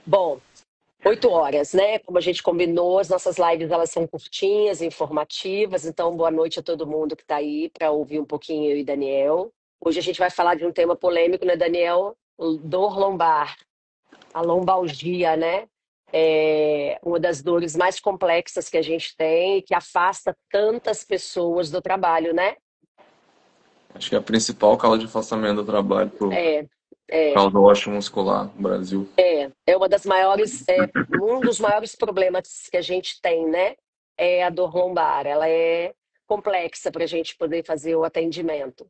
Bom, 8 horas, né? Como a gente combinou, as nossas lives elas são curtinhas, informativas. Então, boa noite a todo mundo que está aí para ouvir um pouquinho eu e Daniel. Hoje a gente vai falar de um tema polêmico, né, Daniel? Dor lombar, a lombalgia, né? É uma das dores mais complexas que a gente tem e que afasta tantas pessoas do trabalho, né? Acho que é a principal causa de afastamento do trabalho por É, é. causa do osteomuscular no Brasil. É uma das maiores, um dos maiores problemas que a gente tem, né? É a dor lombar. Ela é complexa para a gente poder fazer o atendimento.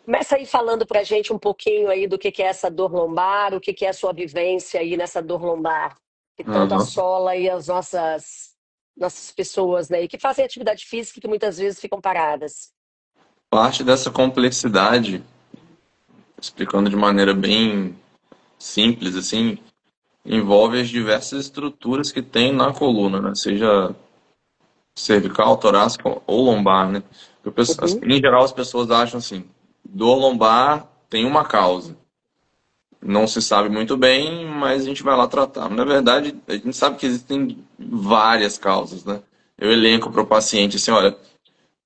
Começa aí falando para a gente um pouquinho aí do que é essa dor lombar, o que é a sua vivência aí nessa dor lombar, que tanto Aham. assola aí as nossas pessoas, né? E que fazem atividade física e que muitas vezes ficam paradas. Parte dessa complexidade, explicando de maneira bem simples, assim, envolve as diversas estruturas que tem na coluna, né? Seja cervical, torácica ou lombar, né? Uhum. Em geral, as pessoas acham assim, dor lombar tem uma causa. Não se sabe muito bem, mas a gente vai lá tratar. Na verdade, a gente sabe que existem várias causas, né? Eu elenco para o paciente assim, olha,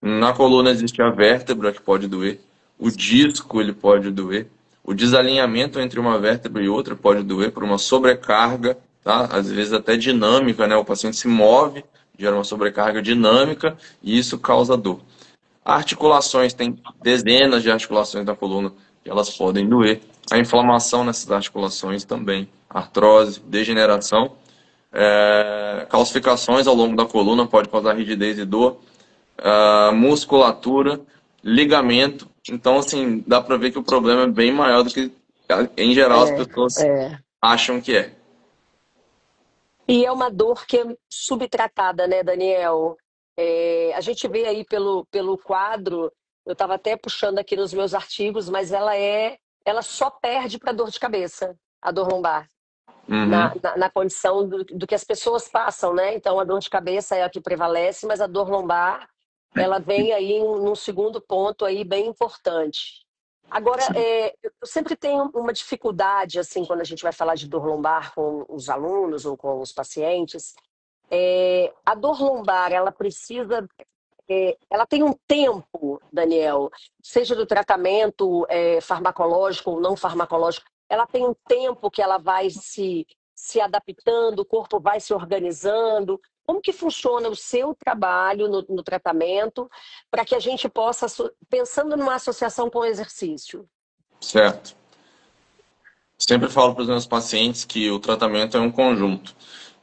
na coluna existe a vértebra que pode doer, o disco ele pode doer, o desalinhamento entre uma vértebra e outra pode doer por uma sobrecarga, tá? Às vezes até dinâmica, né? O paciente se move, gera uma sobrecarga dinâmica e isso causa dor. Articulações, tem dezenas de articulações na coluna que elas podem doer. A inflamação nessas articulações também, artrose, degeneração, calcificações ao longo da coluna pode causar rigidez e dor, musculatura, ligamento. Então, assim, dá para ver que o problema é bem maior do que, em geral, as É, pessoas é. acham que é. E é uma dor que é subtratada, né, Daniel? A gente vê aí pelo quadro, eu estava até puxando aqui nos meus artigos, mas ela só perde para dor de cabeça, a dor lombar, Uhum. na condição do que as pessoas passam, né? Então a dor de cabeça é a que prevalece, mas a dor lombar, ela vem aí num segundo ponto aí bem importante. Agora, eu sempre tenho uma dificuldade, assim, quando a gente vai falar de dor lombar com os alunos ou com os pacientes. A dor lombar, ela tem um tempo, Daniel, seja do tratamento farmacológico ou não farmacológico, ela tem um tempo que ela vai se adaptando, o corpo vai se organizando. Como que funciona o seu trabalho no tratamento para que a gente possa, pensando numa associação com o exercício? Certo. Sempre falo para os meus pacientes que o tratamento é um conjunto.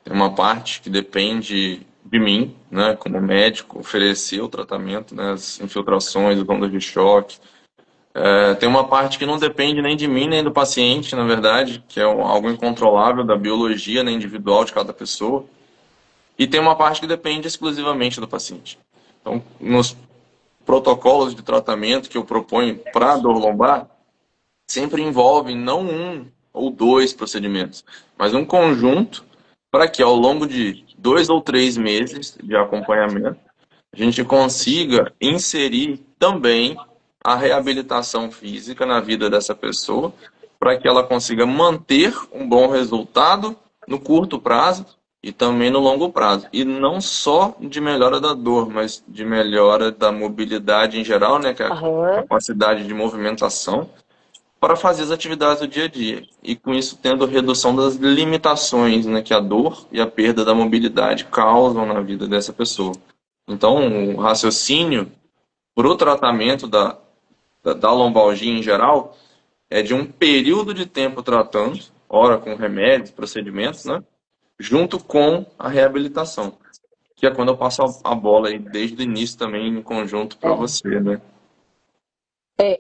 Tem uma parte que depende de mim, né, como médico, oferecer o tratamento, né, as infiltrações, as ondas de choque. Tem uma parte que não depende nem de mim nem do paciente, na verdade, que é algo incontrolável da biologia, né, individual de cada pessoa. E tem uma parte que depende exclusivamente do paciente. Então, nos protocolos de tratamento que eu proponho para dor lombar, sempre envolvem não um ou dois procedimentos, mas um conjunto para que ao longo de 2 ou 3 meses de acompanhamento a gente consiga inserir também a reabilitação física na vida dessa pessoa, para que ela consiga manter um bom resultado no curto prazo e também no longo prazo. E não só de melhora da dor, mas de melhora da mobilidade em geral, né, que é a Aham. capacidade de movimentação para fazer as atividades do dia a dia. E com isso tendo redução das limitações, né, que a dor e a perda da mobilidade causam na vida dessa pessoa. Então, o raciocínio para o tratamento da lombalgia em geral é de um período de tempo tratando, ora com remédios, procedimentos, né? Junto com a reabilitação, que é quando eu passo a bola aí desde o início também em conjunto para É. você, né?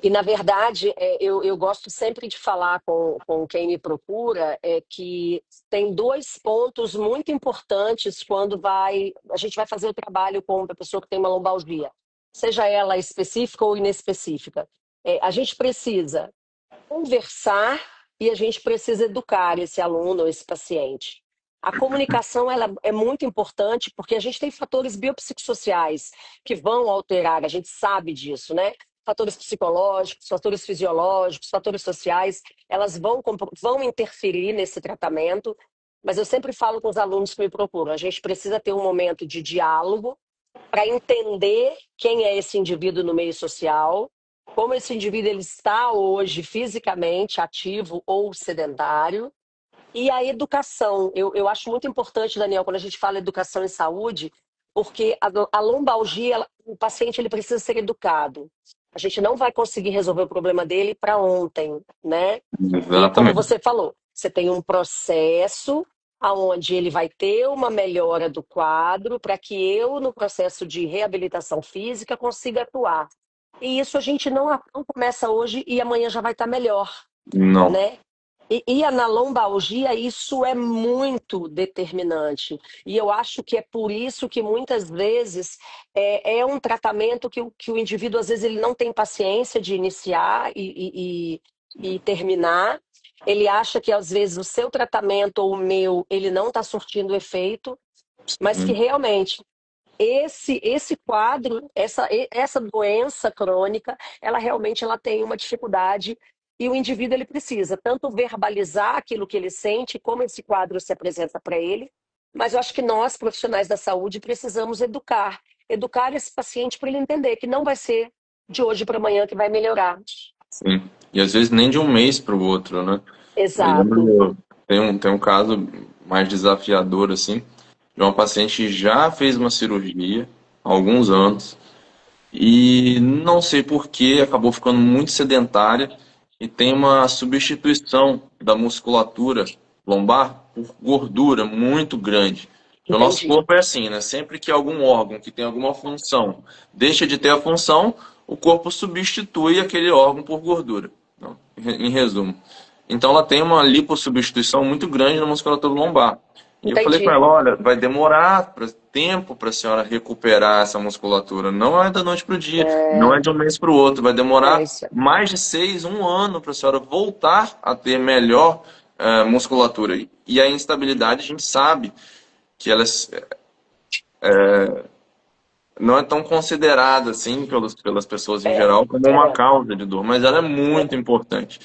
E, na verdade, eu gosto sempre de falar com quem me procura que tem dois pontos muito importantes quando a gente vai fazer o trabalho com a pessoa que tem uma lombalgia, seja ela específica ou inespecífica. A gente precisa conversar e a gente precisa educar esse aluno ou esse paciente. A comunicação ela é muito importante porque a gente tem fatores biopsicossociais que vão alterar, a gente sabe disso, né? fatores psicológicos, fatores fisiológicos, fatores sociais, elas vão interferir nesse tratamento, mas eu sempre falo com os alunos que me procuram, a gente precisa ter um momento de diálogo para entender quem é esse indivíduo no meio social, como esse indivíduo ele está hoje fisicamente ativo ou sedentário, e a educação. Eu acho muito importante, Daniel, quando a gente fala educação em saúde, porque a lombalgia, o paciente ele precisa ser educado. A gente não vai conseguir resolver o problema dele para ontem, né? E como Exatamente. você falou, você tem um processo aonde ele vai ter uma melhora do quadro para que eu, no processo de reabilitação física, consiga atuar. E isso a gente não começa hoje e amanhã já vai estar melhor, Não. né? E na lombalgia isso é muito determinante. E eu acho que é por isso que muitas vezes é um tratamento que o indivíduo, às vezes, ele não tem paciência de iniciar e terminar. Ele acha que, às vezes, o seu tratamento ou o meu, ele não está surtindo efeito, mas que Sim. realmente esse quadro, essa doença crônica, ela tem uma dificuldade e o indivíduo ele precisa tanto verbalizar aquilo que ele sente, como esse quadro se apresenta para ele, mas eu acho que nós, profissionais da saúde, precisamos educar esse paciente para ele entender que não vai ser de hoje para amanhã que vai melhorar. Sim. E às vezes nem de um mês para o outro, né? Eu me Exato. lembro, tem um caso mais desafiador, assim, de uma paciente que já fez uma cirurgia há alguns anos e não sei por que acabou ficando muito sedentária e tem uma substituição da musculatura lombar por gordura muito grande. O nosso Entendi. corpo é assim, né? Sempre que algum órgão que tem alguma função deixa de ter a função, o corpo substitui aquele órgão por gordura. Então, em resumo. Então ela tem uma lipossubstituição muito grande na musculatura lombar. E eu falei com Entendi. ela, olha, vai demorar tempo para a senhora recuperar essa musculatura. Não é da noite para o dia, não é É, de um mês para o outro. Vai é demorar isso. mais de 6, 1 ano para a senhora voltar a ter melhor musculatura. E a instabilidade, a gente sabe que ela não é tão considerada assim pelas pessoas em É, geral como uma é, causa de dor, mas ela é muito é. importante.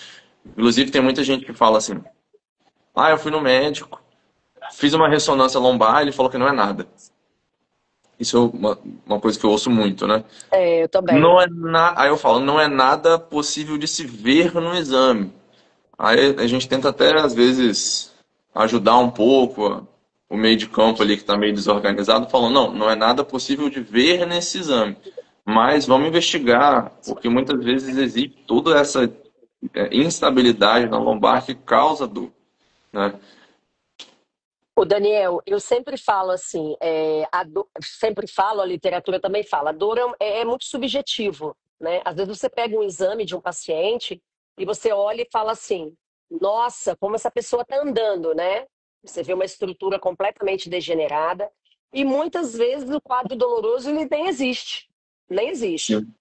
Inclusive, tem muita gente que fala assim: ah, eu fui no médico, fiz uma ressonância lombar, ele falou que não é nada. Isso é uma coisa que eu ouço muito, né? É, eu Não também. é Aí eu falo, não é nada possível de se ver no exame. Aí a gente tenta até, às vezes, ajudar um pouco o meio de campo ali que está meio desorganizado, falando, não é nada possível de ver nesse exame. Mas vamos investigar, porque muitas vezes existe toda essa instabilidade na lombar que causa dor, né? O Daniel, eu sempre falo assim, sempre falo, a literatura também fala, a dor é muito subjetivo, né? Às vezes você pega um exame de um paciente e você olha e fala assim, nossa, como essa pessoa está andando, né? Você vê uma estrutura completamente degenerada e muitas vezes o quadro doloroso ele nem existe, nem existe. Sim.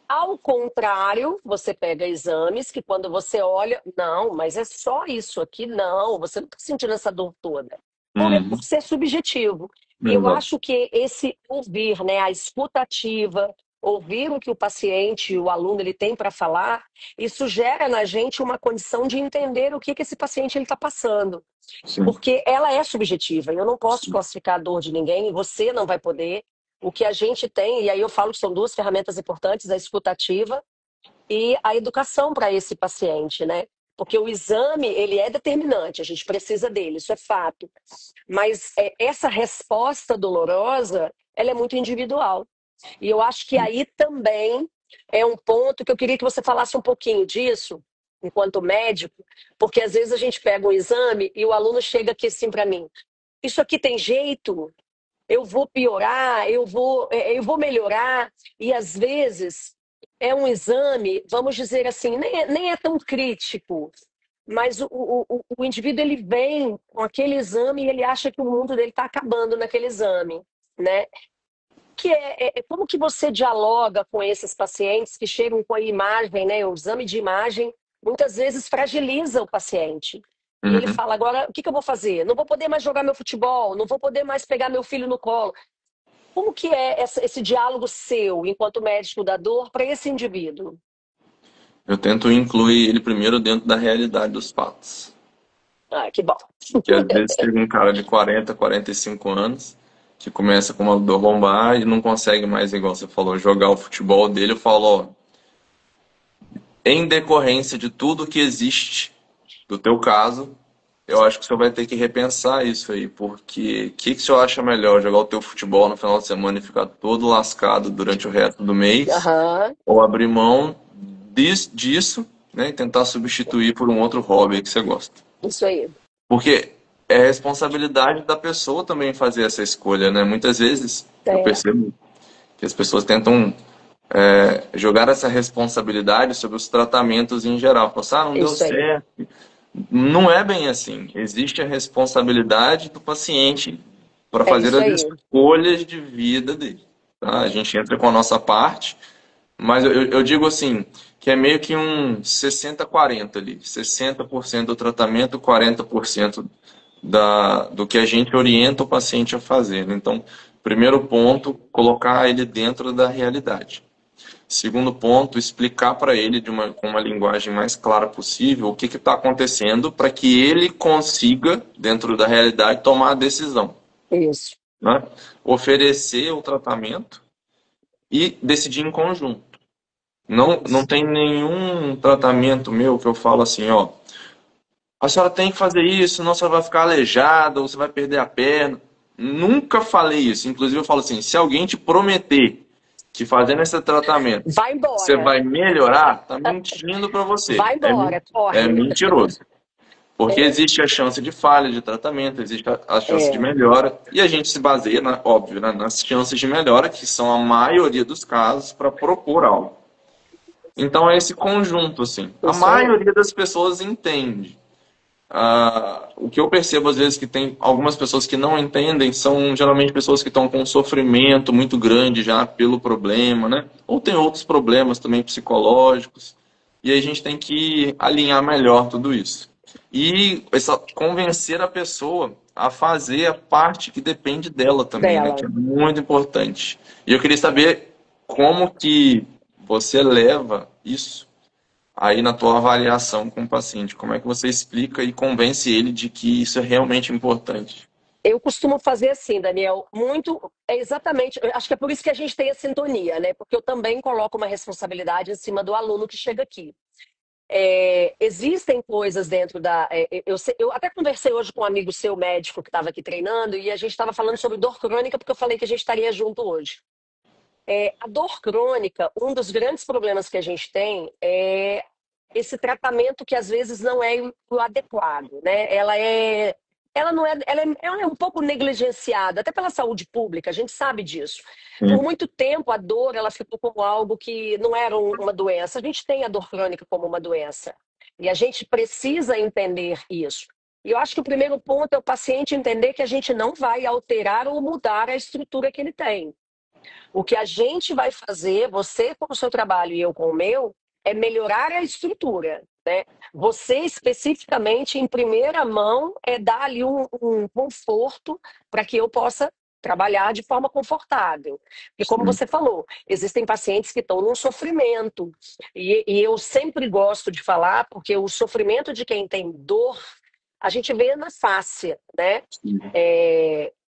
Ao contrário, você pega exames que quando você olha, não, mas é só isso aqui, não, você não está sentindo essa dor toda. Por Uhum. ser subjetivo. E eu Exato. acho que esse ouvir, né, a escuta ativa, ouvir o que o paciente, o aluno, ele tem para falar, isso gera na gente uma condição de entender o que esse paciente ele está passando. Sim. Porque ela é subjetiva. Eu não posso classificar a dor de ninguém, e você não vai poder. O que a gente tem, e aí eu falo que são duas ferramentas importantes, a escutativa e a educação para esse paciente, né? Porque o exame, ele é determinante, a gente precisa dele, isso é fato. Mas essa resposta dolorosa, ela é muito individual. E eu acho que aí também é um ponto que eu queria que você falasse um pouquinho disso, enquanto médico, porque às vezes a gente pega um exame e o aluno chega aqui assim para mim: isso aqui tem jeito? Eu vou piorar? Eu vou melhorar? E às vezes é um exame, vamos dizer assim, nem é tão crítico, mas o indivíduo ele vem com aquele exame e ele acha que o mundo dele está acabando naquele exame, né? Como que você dialoga com esses pacientes que chegam com a imagem, né? O exame de imagem muitas vezes fragiliza o paciente. E ele Uhum. fala, agora, o que eu vou fazer? Não vou poder mais jogar meu futebol, não vou poder mais pegar meu filho no colo. Como que é esse diálogo seu, enquanto médico da dor, para esse indivíduo? Eu tento incluir ele primeiro dentro da realidade dos fatos. Ah, que bom. Que às vezes teve um cara de 40, 45 anos que começa com uma dor lombar e não consegue mais, igual você falou, jogar o futebol dele. Eu falo, ó, em decorrência de tudo que existe do teu caso, eu acho que o senhor vai ter que repensar isso aí, porque que o senhor acha melhor, jogar o teu futebol no final de semana e ficar todo lascado durante o resto do mês, Aham, ou abrir mão disso, né, e tentar substituir por um outro hobby que você gosta? isso aí. Porque é responsabilidade da pessoa também fazer essa escolha, né? Muitas vezes eu É, percebo que as pessoas tentam jogar essa responsabilidade sobre os tratamentos em geral. Falam assim, ah, não deu isso aí. certo. Não é bem assim. Existe a responsabilidade do paciente para É fazer isso as aí. escolhas de vida dele. Tá? A gente entra com a nossa parte, mas eu digo assim, que é meio que um 60-40 ali. 60% do tratamento, 40% do que a gente orienta o paciente a fazer, né? Então, primeiro ponto, colocar ele dentro da realidade. Segundo ponto, explicar para ele com uma linguagem mais clara possível o que está acontecendo para que ele consiga, dentro da realidade, tomar a decisão, Isso. né? Oferecer o tratamento e decidir em conjunto. Não Isso. tem nenhum tratamento meu que eu falo assim, ó, a senhora tem que fazer isso, senão você vai ficar aleijada ou você vai perder a perna. Nunca falei isso. Inclusive, eu falo assim: se alguém te prometer que fazendo esse tratamento Vai você embora. vai melhorar, tá mentindo para você. Vai embora, É corre. mentiroso. Porque É, existe a chance de falha de tratamento, existe a chance de é, melhora, e a gente se baseia, óbvio, né, nas chances de melhora, que são a maioria dos casos, para propor algo. Então é esse conjunto, assim. A isso aí. maioria das pessoas entende. O que eu percebo às vezes que tem algumas pessoas que não entendem são geralmente pessoas que estão com um sofrimento muito grande já pelo problema, né? Ou tem outros problemas também psicológicos. E aí a gente tem que alinhar melhor tudo isso. E convencer a pessoa a fazer a parte que depende dela também, né? Que Dela. é muito importante. E eu queria saber como que você leva isso aí na tua avaliação com o paciente, como é que você explica e convence ele de que isso é realmente importante? Eu costumo fazer assim, Daniel, muito, é exatamente, eu acho que é por isso que a gente tem a sintonia, né? Porque eu também coloco uma responsabilidade em cima do aluno que chega aqui. Existem coisas dentro da. Eu até conversei hoje com um amigo seu médico que estava aqui treinando e a gente estava falando sobre dor crônica, porque eu falei que a gente estaria junto hoje. A dor crônica, um dos grandes problemas que a gente tem é esse tratamento que às vezes não é o adequado, né? Ela não é, ela é um pouco negligenciada, até pela saúde pública, a gente sabe disso. Por Sim, muito tempo, a dor ela ficou como algo que não era uma doença. A gente tem a dor crônica como uma doença. E a gente precisa entender isso. E eu acho que o primeiro ponto é o paciente entender que a gente não vai alterar ou mudar a estrutura que ele tem. O que a gente vai fazer, você com o seu trabalho e eu com o meu, é melhorar a estrutura, né? Você especificamente, em primeira mão, é dar ali um conforto para que eu possa trabalhar de forma confortável. E como sim, você falou, existem pacientes que estão num sofrimento. E eu sempre gosto de falar, porque o sofrimento de quem tem dor, a gente vê na face, né? sim.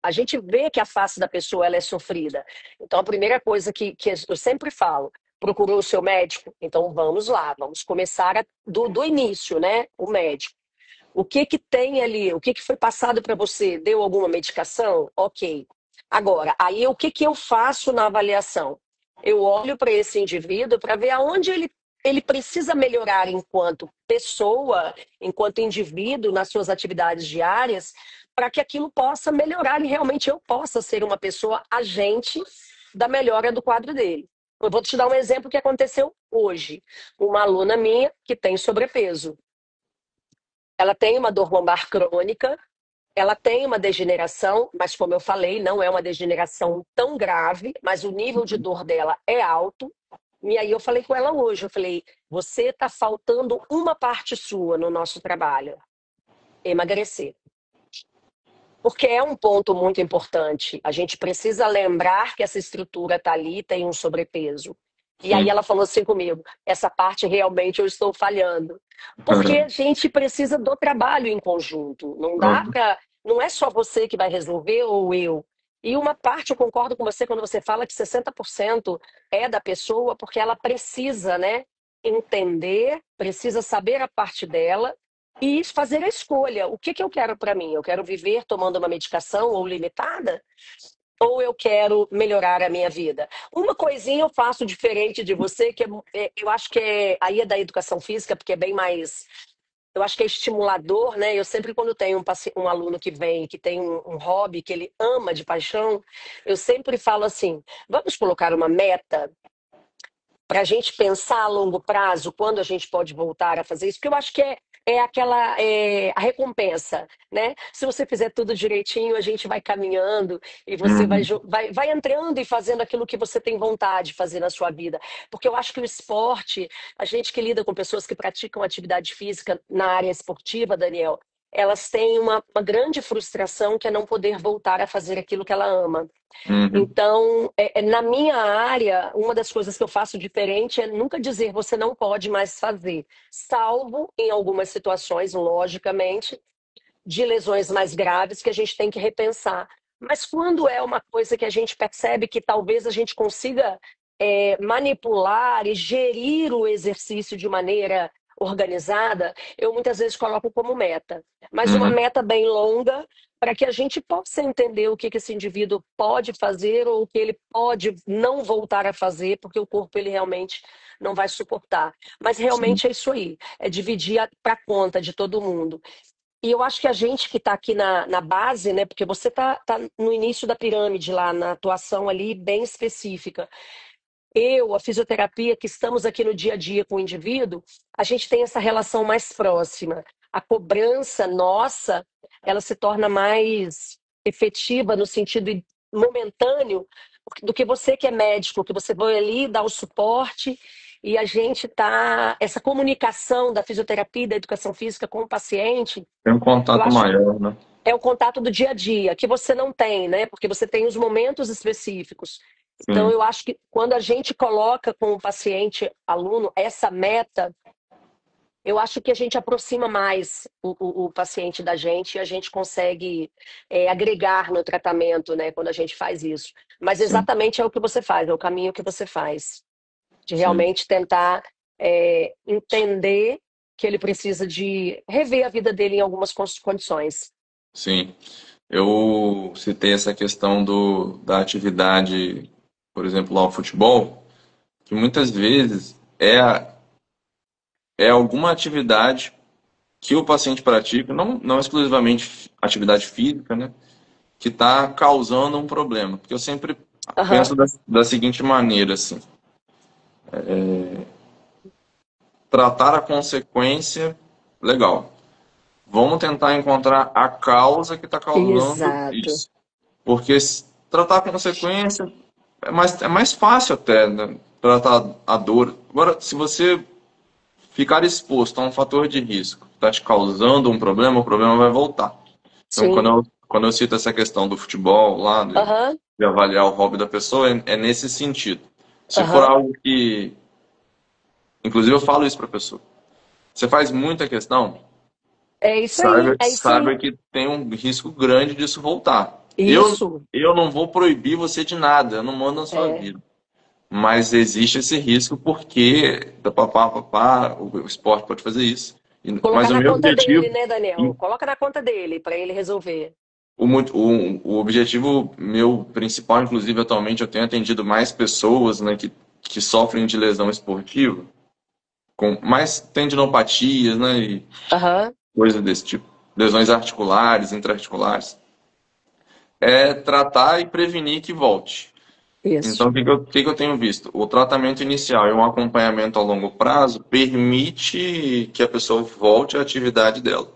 A gente vê que a face da pessoa ela é sofrida. Então, a primeira coisa que eu sempre falo, procurou o seu médico? Então, vamos lá, vamos começar do início, né? O médico. O que que tem ali? O que que foi passado para você? Deu alguma medicação? Ok. Agora, aí o que que eu faço na avaliação? Eu olho para esse indivíduo para ver aonde ele precisa melhorar enquanto pessoa, enquanto indivíduo, nas suas atividades diárias, para que aquilo possa melhorar e realmente eu possa ser uma pessoa agente da melhora do quadro dele. Eu vou te dar um exemplo que aconteceu hoje. Uma aluna minha que tem sobrepeso. Ela tem uma dor lombar crônica, ela tem uma degeneração, mas como eu falei, não é uma degeneração tão grave, mas o nível de dor dela é alto. E aí eu falei com ela hoje, eu falei, você está faltando uma parte sua no nosso trabalho, emagrecer. Porque é um ponto muito importante. A gente precisa lembrar que essa estrutura está ali e tem um sobrepeso. E aí Sim. ela falou assim comigo: essa parte realmente eu estou falhando. Porque a gente precisa do trabalho em conjunto. Não dá Uhum. para. Não é só você que vai resolver ou eu. E uma parte, eu concordo com você quando você fala que 60% é da pessoa, porque ela precisa, né, entender, precisa saber a parte dela e fazer a escolha. O que que eu quero para mim? Eu quero viver tomando uma medicação ou limitada? Ou eu quero melhorar a minha vida? Uma coisinha eu faço diferente de você, eu acho que aí é da educação física, porque é bem mais. Eu acho que é estimulador, né? Eu sempre, quando tenho um aluno que vem, que tem um hobby que ele ama de paixão, eu sempre falo assim: vamos colocar uma meta para a gente pensar a longo prazo quando a gente pode voltar a fazer isso, porque eu acho que a recompensa, né? Se você fizer tudo direitinho, a gente vai caminhando e você Uhum. vai entrando e fazendo aquilo que você tem vontade de fazer na sua vida. Porque eu acho que o esporte, a gente que lida com pessoas que praticam atividade física na área esportiva, Daniel, elas têm uma grande frustração que é não poder voltar a fazer aquilo que ela ama. Uhum. Então, na minha área, uma das coisas que eu faço diferente é nunca dizer você não pode mais fazer, salvo em algumas situações, logicamente, de lesões mais graves que a gente tem que repensar. Mas quando é uma coisa que a gente percebe que talvez a gente consiga manipular e gerir o exercício de maneira organizada, eu muitas vezes coloco como meta. Mas uma Uhum. meta bem longa para que a gente possa entender o que que esse indivíduo pode fazer ou o que ele pode não voltar a fazer, porque o corpo ele realmente não vai suportar. Mas Sim. realmente é isso aí, é dividir para conta de todo mundo. E eu acho que a gente que está aqui na base, né? Porque você tá no início da pirâmide lá, na atuação ali bem específica. Eu, a fisioterapia, que estamos aqui no dia a dia com o indivíduo, a gente tem essa relação mais próxima. A cobrança nossa, ela se torna mais efetiva no sentido momentâneo do que você que é médico, que você vai ali dar o suporte e a gente tá essa comunicação da fisioterapia e da educação física com o paciente, Tem um eu contato acho maior, né? é o contato do dia a dia, que você não tem, né? Porque você tem os momentos específicos. Então, Sim, eu acho que quando a gente coloca com o paciente, aluno, essa meta, eu acho que a gente aproxima mais o paciente da gente e a gente consegue agregar no tratamento, né? Quando a gente faz isso. Mas sim, exatamente é o que você faz, é o caminho que você faz, de sim, realmente tentar entender que ele precisa de rever a vida dele em algumas condições. sim. Eu citei essa questão da atividade, por exemplo, lá o futebol, que muitas vezes é alguma atividade que o paciente pratica, não exclusivamente atividade física, né, que está causando um problema. Porque eu sempre Aham. penso da seguinte maneira, assim, tratar a consequência, legal. Vamos tentar encontrar a causa que está causando Exato. isso. Porque tratar a consequência é mais fácil até, né? Tratar a dor. Agora, se você ficar exposto a um fator de risco que está te causando um problema, o problema vai voltar. Então, Sim. quando eu cito essa questão do futebol lá, Aham. de avaliar o hobby da pessoa, é nesse sentido. Se for Aham. algo que. Inclusive, eu falo isso para a pessoa. Você faz muita questão, É isso aí. É isso saiba aí. que tem um risco grande disso voltar. Isso. Eu não vou proibir você de nada, eu não mando na sua É. vida. Mas existe esse risco porque o esporte pode fazer isso. Mas Colocar o na meu conta objetivo, dele, né, Daniel? Coloca na conta dele para ele resolver. o objetivo meu principal, inclusive atualmente eu tenho atendido mais pessoas, né, que sofrem de lesão esportiva, com mais tendinopatias, né, e Aham. coisas desse tipo, lesões articulares, intraarticulares, é tratar e prevenir que volte. Então, Isso. o que que eu tenho visto? O tratamento inicial e um acompanhamento a longo prazo permite que a pessoa volte à atividade dela.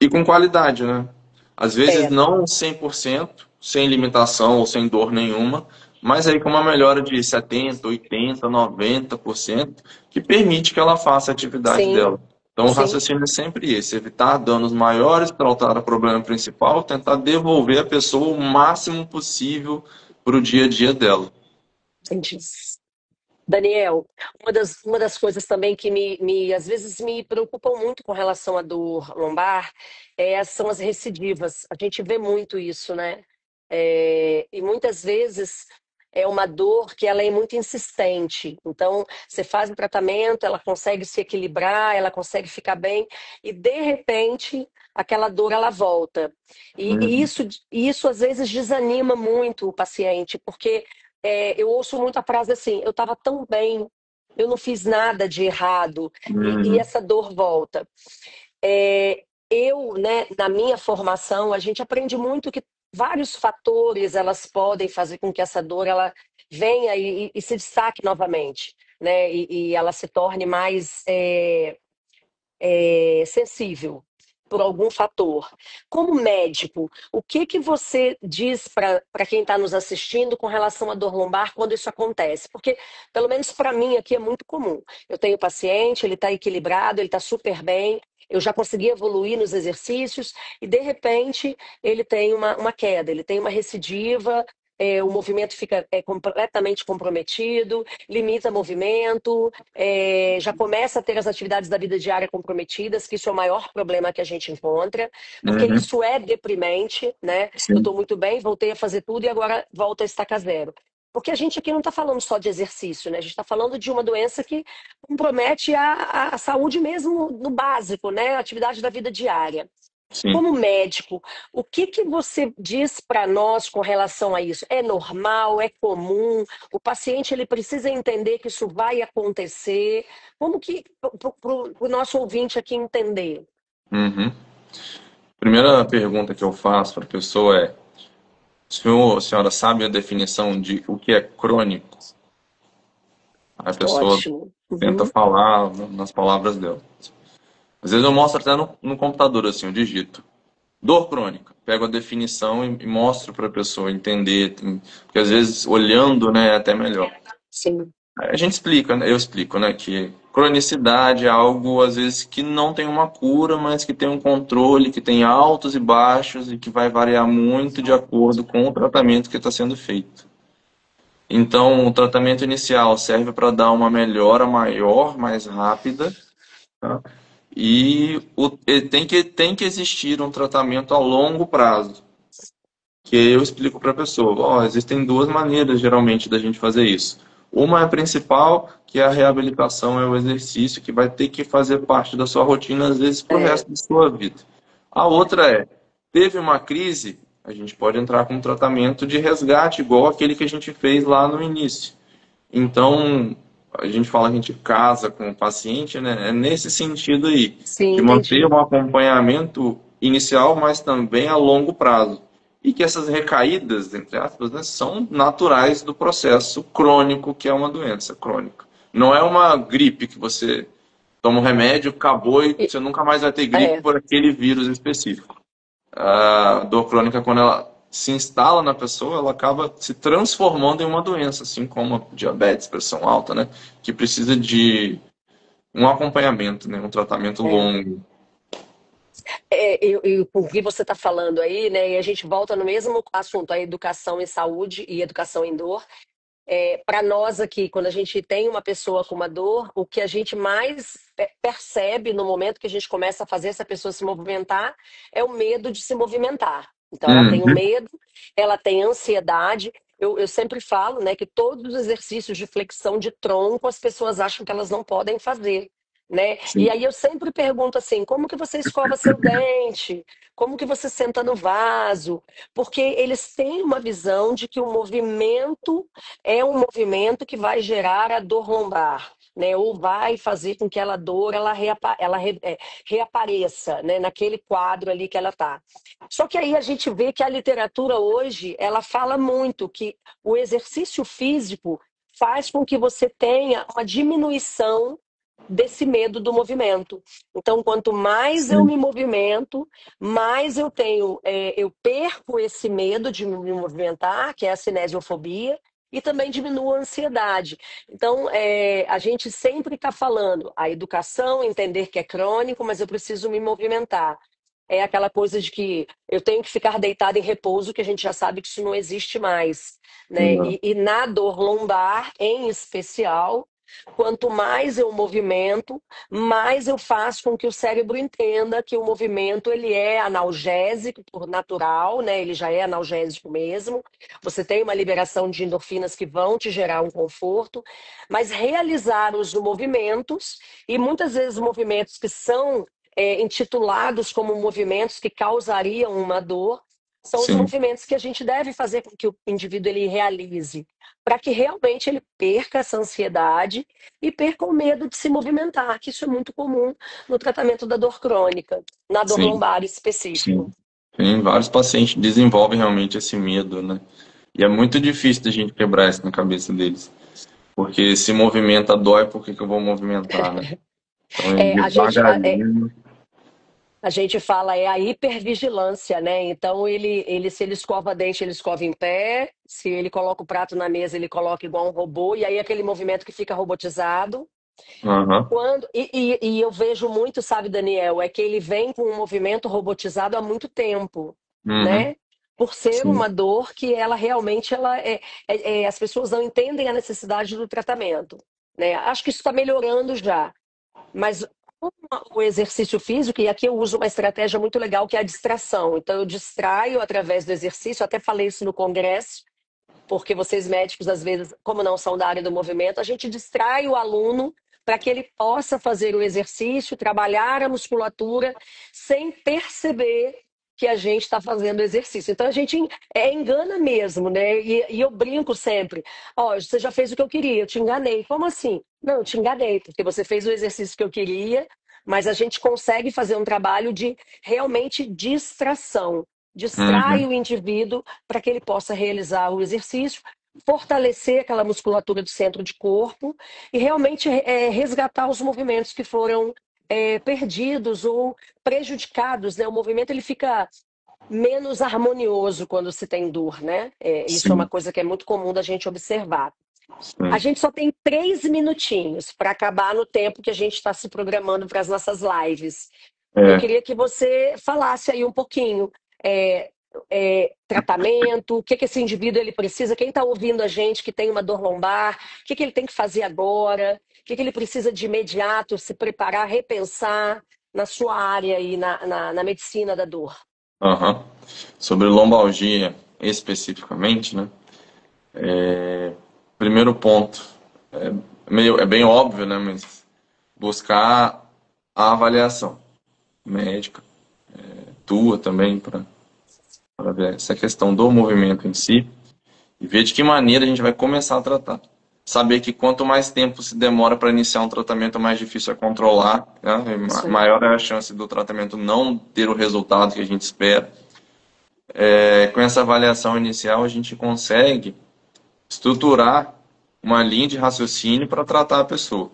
E com qualidade, né? Às vezes É. não 100%, sem limitação ou sem dor nenhuma, mas aí com uma melhora de 70, 80, 90%, que permite que ela faça a atividade Sim. dela. Então, o sim, raciocínio é sempre esse: evitar danos maiores para tratar o problema principal, tentar devolver a pessoa o máximo possível para o dia a dia dela. entendi. Daniel, uma das coisas também que às vezes me preocupam muito com relação à dor lombar são as recidivas. A gente vê muito isso, né? E muitas vezes é uma dor que ela é muito insistente. Então, você faz o tratamento, ela consegue se equilibrar, ela consegue ficar bem, e de repente aquela dor ela volta. Uhum, E isso às vezes desanima muito o paciente, porque eu ouço muito a frase assim: eu estava tão bem, eu não fiz nada de errado, e uhum, essa dor volta. Né, na minha formação, a gente aprende muito que vários fatores elas podem fazer com que essa dor ela venha e se destaque novamente, né, e ela se torne mais sensível por algum fator. Como médico, o que que você diz para quem está nos assistindo com relação à dor lombar quando isso acontece? Porque, pelo menos para mim, aqui é muito comum. Eu tenho paciente, ele está equilibrado, ele está super bem, eu já consegui evoluir nos exercícios, e de repente ele tem uma queda, ele tem uma recidiva. O movimento fica completamente comprometido, limita movimento, já começa a ter as atividades da vida diária comprometidas, que isso é o maior problema que a gente encontra, porque uhum, isso é deprimente, né? Eu sim, estou muito bem, voltei a fazer tudo e agora volto a estaca zero. Porque a gente aqui não está falando só de exercício, né? A gente está falando de uma doença que compromete a saúde mesmo no básico, né? A atividade da vida diária. sim. Como médico, o que que você diz para nós com relação a isso? É normal? É comum? O paciente ele precisa entender que isso vai acontecer? Como que para o nosso ouvinte aqui entender? Uhum. Primeira pergunta que eu faço para a pessoa é: a senhora sabe a definição de o que é crônico? Aí a pessoa Ótimo. tenta Uhum. falar nas palavras dela. Às vezes eu mostro até no computador, assim, eu digito. Dor crônica. Pego a definição e mostro para a pessoa entender, porque às vezes olhando, né, é até melhor. Sim. A gente explica, né, eu explico, né, que cronicidade é algo às vezes que não tem uma cura, mas que tem um controle, que tem altos e baixos e que vai variar muito de acordo com o tratamento que está sendo feito. Então, o tratamento inicial serve para dar uma melhora maior, mais rápida, tá? E tem que existir um tratamento a longo prazo, que eu explico para a pessoa. Ó, existem duas maneiras, geralmente, da gente fazer isso. Uma é a principal, que é a reabilitação, é o exercício, que vai ter que fazer parte da sua rotina, às vezes, para o É, resto da sua vida. A outra é, teve uma crise, a gente pode entrar com um tratamento de resgate, igual aquele que a gente fez lá no início. Então, a gente fala que a gente casa com o paciente, né? É nesse sentido aí, sim, de manter entendi. um acompanhamento inicial, mas também a longo prazo. E que essas recaídas, entre aspas, né, são naturais do processo crônico, que é uma doença crônica. Não é uma gripe que você toma um remédio, acabou e E- você nunca mais vai ter gripe É, por aquele vírus específico. A dor crônica, quando ela se instala na pessoa, ela acaba se transformando em uma doença, assim como a diabetes, pressão alta, né? Que precisa de um acompanhamento, né? Um tratamento é. longo. Com o que você está falando aí, né? E a gente volta no mesmo assunto, a educação em saúde e educação em dor. Para nós aqui, quando a gente tem uma pessoa com uma dor, o que a gente mais percebe no momento que a gente começa a fazer essa pessoa se movimentar é o medo de se movimentar. Então, ela tem o Uhum, medo, ela tem ansiedade. Eu sempre falo, né, que todos os exercícios de flexão de tronco as pessoas acham que elas não podem fazer. Né? E sim, aí eu sempre pergunto assim, como que você escova seu dente? Como que você senta no vaso? Porque eles têm uma visão de que o movimento é um movimento que vai gerar a dor lombar, né? Ou vai fazer com que ela dor reapareça, né? Naquele quadro ali que ela está. Só que aí a gente vê que a literatura hoje ela fala muito que o exercício físico faz com que você tenha uma diminuição desse medo do movimento. Então, quanto mais eu sim. me movimento, mais eu perco esse medo de me movimentar, que é a cinesiofobia, e também diminua a ansiedade. Então, a gente sempre está falando a educação, entender que é crônico, mas eu preciso me movimentar. É aquela coisa de que eu tenho que ficar deitada em repouso, que a gente já sabe que isso não existe mais, né? Exato. E na dor lombar, em especial, quanto mais eu movimento, mais eu faço com que o cérebro entenda que o movimento ele é analgésico por natural, né? Ele já é analgésico mesmo. Você tem uma liberação de endorfinas que vão te gerar um conforto, mas realizar os movimentos, e muitas vezes movimentos que são intitulados como movimentos que causariam uma dor, são os Sim, movimentos que a gente deve fazer com que o indivíduo ele realize, para que realmente ele perca essa ansiedade e perca o medo de se movimentar, que isso é muito comum no tratamento da dor crônica, na dor sim, lombar específico. sim. Tem vários pacientes que desenvolvem realmente esse medo, né? E é muito difícil da gente quebrar isso na cabeça deles. Porque se movimenta dói, por que que eu vou movimentar, né? Então, É, a gente, devagarinho. a gente fala é a hipervigilância, né? Então se ele escova dente, ele escova em pé. Se ele coloca o prato na mesa, ele coloca igual um robô. E aí aquele movimento que fica robotizado. Aham. E eu vejo muito, sabe, Daniel, é que ele vem com um movimento robotizado há muito tempo, Uhum. né? Por ser Sim, uma dor que ela realmente as pessoas não entendem a necessidade do tratamento, né? Acho que isso está melhorando já. Mas com o exercício físico, e aqui eu uso uma estratégia muito legal que é a distração. Então, eu distraio através do exercício, até falei isso no congresso, porque vocês médicos, às vezes, como não são da área do movimento, a gente distrai o aluno para que ele possa fazer o exercício, trabalhar a musculatura, sem perceber que a gente está fazendo exercício. Então a gente engana mesmo, né? E eu brinco sempre: ó, você já fez o que eu queria, eu te enganei. Como assim? Não, eu te enganei, porque você fez o exercício que eu queria, mas a gente consegue fazer um trabalho de realmente distração. Distrai uhum. o indivíduo para que ele possa realizar o exercício, fortalecer aquela musculatura do centro de corpo e realmente resgatar os movimentos que foram perdidos ou prejudicados, né? O movimento ele fica menos harmonioso quando se tem dor, né? Isso é uma Sim, coisa que é muito comum da gente observar. A sim. gente só tem 3 minutinhos para acabar no tempo que a gente está se programando para as nossas lives. Eu É. queria que você falasse aí um pouquinho. é, Tratamento, o que que esse indivíduo ele precisa, quem está ouvindo a gente que tem uma dor lombar, o que que ele tem que fazer agora, o que que ele precisa de imediato se preparar, repensar na sua área e na medicina da dor. Aham. Sobre lombalgia especificamente, né? Primeiro ponto, é bem óbvio, né? Mas buscar a avaliação médica, tua também, para ver essa questão do movimento em si e ver de que maneira a gente vai começar a tratar. Saber que quanto mais tempo se demora para iniciar um tratamento, mais difícil é controlar, né? E Isso aí. maior é a chance do tratamento não ter o resultado que a gente espera. Com essa avaliação inicial, a gente consegue estruturar uma linha de raciocínio para tratar a pessoa.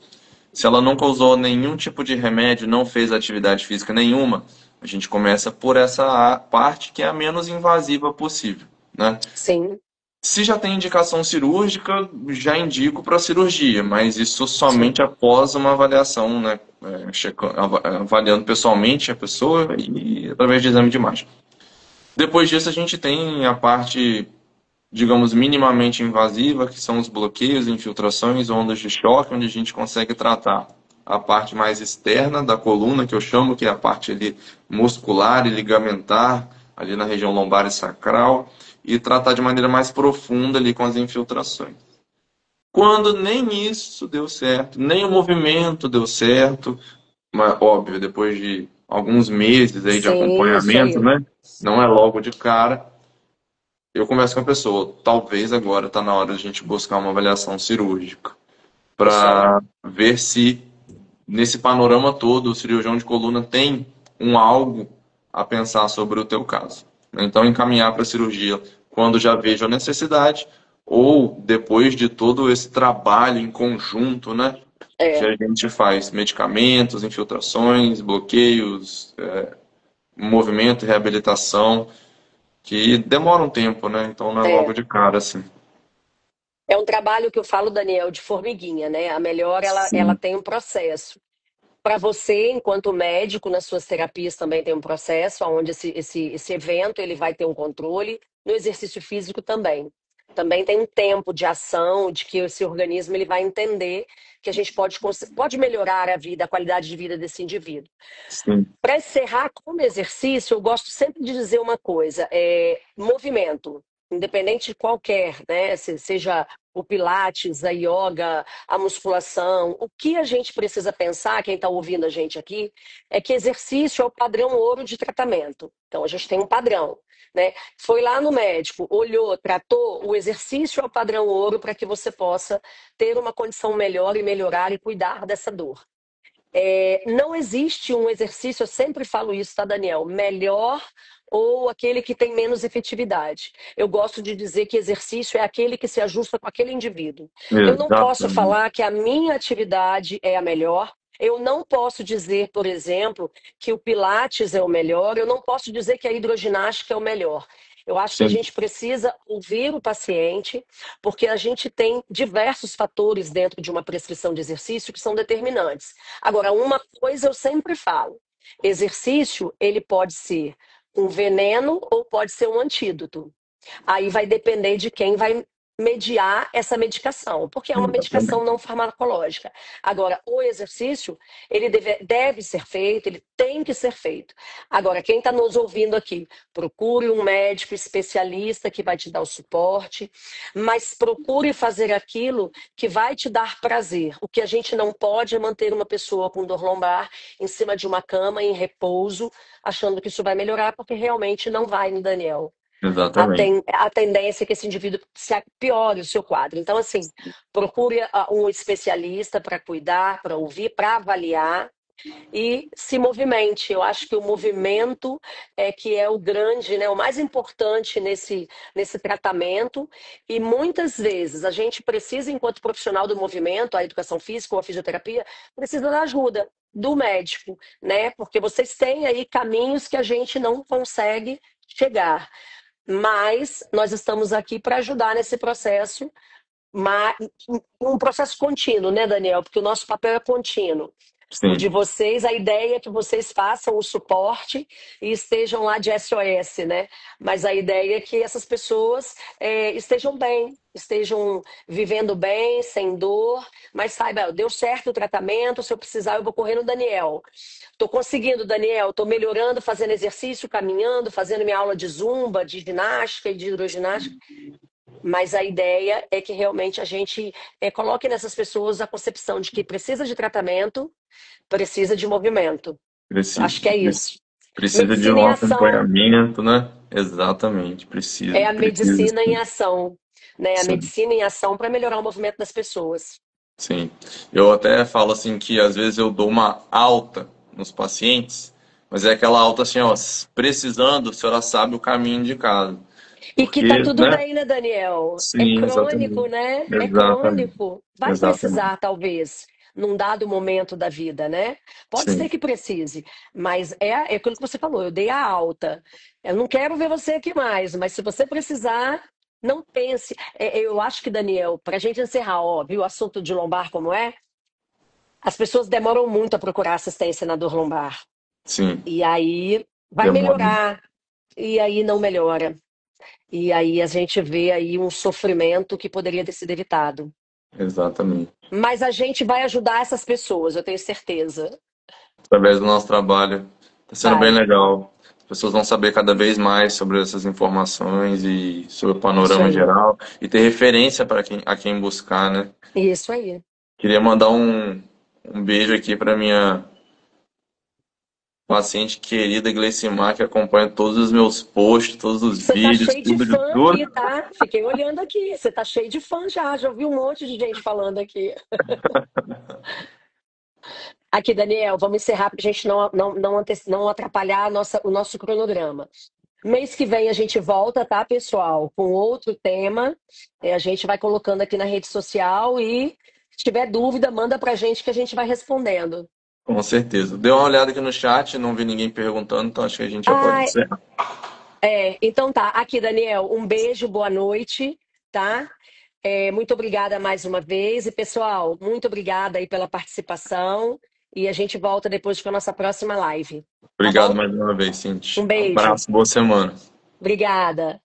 Se ela nunca usou nenhum tipo de remédio, não fez atividade física nenhuma, a gente começa por essa parte que é a menos invasiva possível, né? Sim, Se já tem indicação cirúrgica, já indico para cirurgia, mas isso sim. somente após uma avaliação, né? Avaliando pessoalmente a pessoa e através de exame de imagem. Depois disso, a gente tem a parte, digamos, minimamente invasiva, que são os bloqueios, infiltrações, ondas de choque, onde a gente consegue tratar a parte mais externa da coluna, que eu chamo, que é a parte ali muscular e ligamentar, ali na região lombar e sacral, e tratar de maneira mais profunda ali com as infiltrações. Quando nem isso deu certo, nem o movimento deu certo, mas óbvio, depois de alguns meses aí de Sim, isso acompanhamento, aí. né? Não é logo de cara, eu converso com a pessoa, talvez agora está na hora de a gente buscar uma avaliação cirúrgica Isso aí. para ver se nesse panorama todo o cirurgião de coluna tem um algo a pensar sobre o teu caso. Então encaminhar para a cirurgia quando já vejo a necessidade ou depois de todo esse trabalho em conjunto, né, que É, a gente faz, medicamentos, infiltrações, bloqueios, movimento, reabilitação, que demora um tempo, né? Então não é logo é. de cara assim. É um trabalho que eu falo, Daniel, de formiguinha, né? A melhor, ela Sim, tem um processo. Para você, enquanto médico, nas suas terapias também tem um processo, onde esse evento ele vai ter um controle. No exercício físico também. Também tem um tempo de ação, de que esse organismo ele vai entender que a gente pode melhorar a vida, a qualidade de vida desse indivíduo. sim, Para encerrar como exercício, eu gosto sempre de dizer uma coisa: movimento, independente de qualquer, né? Seja o Pilates, a yoga, a musculação, o que a gente precisa pensar, quem está ouvindo a gente aqui, é que exercício é o padrão ouro de tratamento. Então a gente tem um padrão, né? Foi lá no médico, olhou, tratou, o exercício é o padrão ouro para que você possa ter uma condição melhor e melhorar e cuidar dessa dor. Não existe um exercício, eu sempre falo isso, tá, Daniel? Melhor ou aquele que tem menos efetividade. Eu gosto de dizer que exercício é aquele que se ajusta com aquele indivíduo. Eu não posso exatamente. falar que a minha atividade é a melhor. Eu não posso dizer, por exemplo, que o Pilates é o melhor. Eu não posso dizer que a hidroginástica é o melhor. Eu acho que a Sim, gente precisa ouvir o paciente, porque a gente tem diversos fatores dentro de uma prescrição de exercício que são determinantes. Agora, uma coisa eu sempre falo: exercício, ele pode ser um veneno ou pode ser um antídoto. Aí vai depender de quem vai mediar essa medicação, porque é uma medicação exatamente. não farmacológica. Agora, o exercício, ele deve ser feito, ele tem que ser feito. Agora, quem está nos ouvindo aqui, procure um médico especialista que vai te dar o suporte, mas procure fazer aquilo que vai te dar prazer. O que a gente não pode é manter uma pessoa com dor lombar em cima de uma cama, em repouso, achando que isso vai melhorar, porque realmente não vai, né, Daniel? Exatamente. A tendência é que esse indivíduo se piore o seu quadro. Então, assim, procure um especialista para cuidar, para ouvir, para avaliar e se movimente. Eu acho que o movimento é que é o grande, né, o mais importante nesse tratamento. E muitas vezes a gente precisa, enquanto profissional do movimento, a educação física ou a fisioterapia, precisa da ajuda do médico, né? Porque vocês têm aí caminhos que a gente não consegue chegar. Mas nós estamos aqui para ajudar nesse processo, um processo contínuo, né, Daniel? Porque o nosso papel é contínuo. O Sim, de vocês, a ideia é que vocês façam o suporte e estejam lá de SOS, né? Mas a ideia é que essas pessoas estejam bem, estejam vivendo bem, sem dor, mas saiba, deu certo o tratamento, se eu precisar eu vou correr no Daniel. Estou conseguindo, Daniel, estou melhorando, fazendo exercício, caminhando, fazendo minha aula de zumba, de ginástica e de hidroginástica. Mas a ideia é que realmente a gente coloque nessas pessoas a concepção de que precisa de tratamento, precisa de movimento. precisa. Acho que é isso. Precisa de Medicina um em ação acompanhamento, né? Exatamente, é precisa, a precisa medicina em sim. ação, né? A Sim, medicina em ação para melhorar o movimento das pessoas. sim. Eu até falo assim que às vezes eu dou uma alta nos pacientes, mas é aquela alta assim, ó, precisando, a senhora sabe o caminho de casa. E que tá Porque, tudo né? bem, né, Daniel? É Sim, crônico, exatamente. né? É Exatamente. crônico. Vai Exatamente. precisar, talvez, num dado momento da vida, né? Pode ser Sim, que precise, mas é aquilo que você falou, eu dei a alta. Eu não quero ver você aqui mais, mas se você precisar, não pense. Eu acho que, Daniel, para a gente encerrar, ó, viu o assunto de lombar como é? As pessoas demoram muito a procurar assistência na dor lombar. sim, E aí vai demora. melhorar, e aí não melhora. E aí a gente vê aí um sofrimento que poderia ter sido evitado. Exatamente. Mas a gente vai ajudar essas pessoas, eu tenho certeza. Através do nosso trabalho. Está sendo bem Vai. legal. As pessoas vão saber cada vez mais sobre essas informações e sobre o Isso panorama aí. geral e ter referência para quem buscar, né? Isso aí. Queria mandar um beijo aqui para minha paciente querida Gleicimar, que acompanha todos os meus posts, todos os Você tá vídeos, cheio de tudo de fã tudo. aqui, tá? Fiquei olhando aqui. Você tá cheio de fã já. Já ouvi um monte de gente falando aqui. Aqui, Daniel, vamos encerrar para a gente não atrapalhar o nosso cronograma. Mês que vem a gente volta, tá, pessoal? Com outro tema. A gente vai colocando aqui na rede social e se tiver dúvida, manda pra gente que a gente vai respondendo. Com certeza. Dei uma olhada aqui no chat, não vi ninguém perguntando, então acho que a gente já pode Ah, encerrar. então tá. Aqui, Daniel, um beijo, boa noite, tá? Muito obrigada mais uma vez. E, pessoal, muito obrigada aí pela participação. E a gente volta depois com a nossa próxima live. Tá Obrigado bom? mais uma vez, Cintia. Um beijo. Abraço, boa semana. Obrigada.